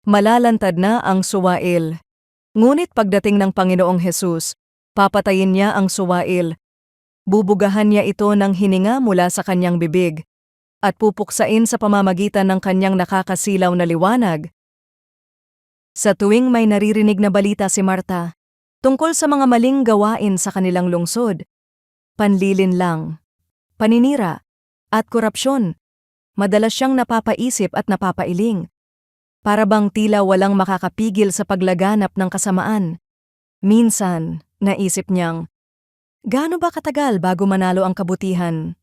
Malalantad na ang suwail. Ngunit pagdating ng Panginoong Hesus, papatayin niya ang suwail. Bubugahan niya ito ng hininga mula sa kanyang bibig at pupuksain sa pamamagitan ng kanyang nakakasilaw na liwanag. Sa tuwing may naririnig na balita si Marta tungkol sa mga maling gawain sa kanilang lungsod, panlilinlang, paninira, at korupsyon, madalas siyang napapaisip at napapailing. Para bang tila walang makakapigil sa paglaganap ng kasamaan. Minsan, naisip niyang, gaano ba katagal bago manalo ang kabutihan?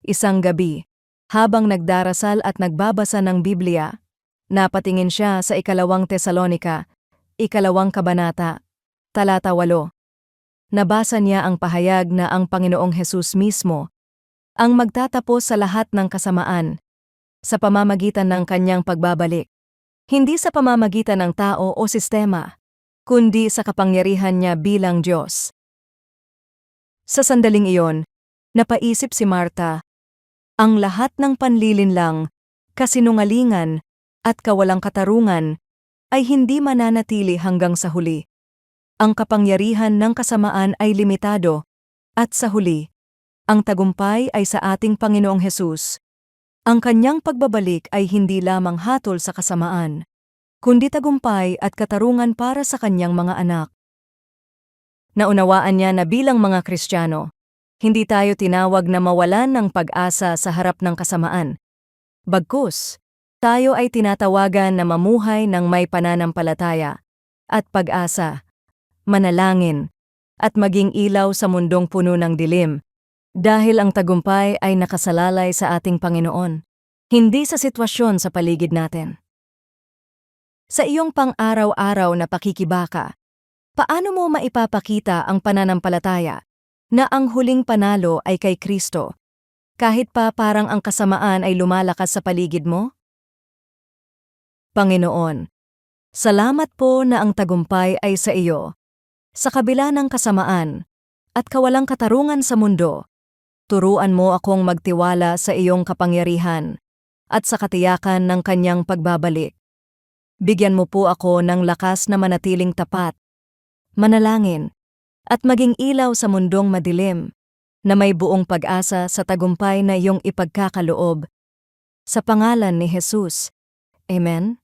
Isang gabi, habang nagdarasal at nagbabasa ng Biblia, napatingin siya sa 2 Tesalonika, 2 kabanata, talata 8. Nabasa niya ang pahayag na ang Panginoong Hesus mismo ang magtatapos sa lahat ng kasamaan sa pamamagitan ng kanyang pagbabalik. Hindi sa pamamagitan ng tao o sistema, kundi sa kapangyarihan niya bilang Diyos. Sa sandaling iyon, napaisip si Marta, ang lahat ng panlilinlang, kasinungalingan, at kawalang katarungan ay hindi mananatili hanggang sa huli. Ang kapangyarihan ng kasamaan ay limitado, at sa huli, ang tagumpay ay sa ating Panginoong Hesus. Ang kanyang pagbabalik ay hindi lamang hatol sa kasamaan, kundi tagumpay at katarungan para sa kanyang mga anak. Naunawaan niya na bilang mga Kristiyano, hindi tayo tinawag na mawalan ng pag-asa sa harap ng kasamaan. Bagkus, tayo ay tinatawagan na mamuhay ng may pananampalataya at pag-asa, manalangin, at maging ilaw sa mundong puno ng dilim, dahil ang tagumpay ay nakasalalay sa ating Panginoon, hindi sa sitwasyon sa paligid natin. Sa iyong pang-araw-araw na pakikibaka, paano mo maipapakita ang pananampalataya na ang huling panalo ay kay Kristo, kahit pa parang ang kasamaan ay lumalakas sa paligid mo? Panginoon, salamat po na ang tagumpay ay sa iyo. Sa kabila ng kasamaan at kawalang katarungan sa mundo, turuan mo akong magtiwala sa iyong kapangyarihan at sa katiyakan ng kanyang pagbabalik. Bigyan mo po ako ng lakas na manatiling tapat, manalangin, at maging ilaw sa mundong madilim, na may buong pag-asa sa tagumpay na iyong ipagkakaloob. Sa pangalan ni Hesus. Amen.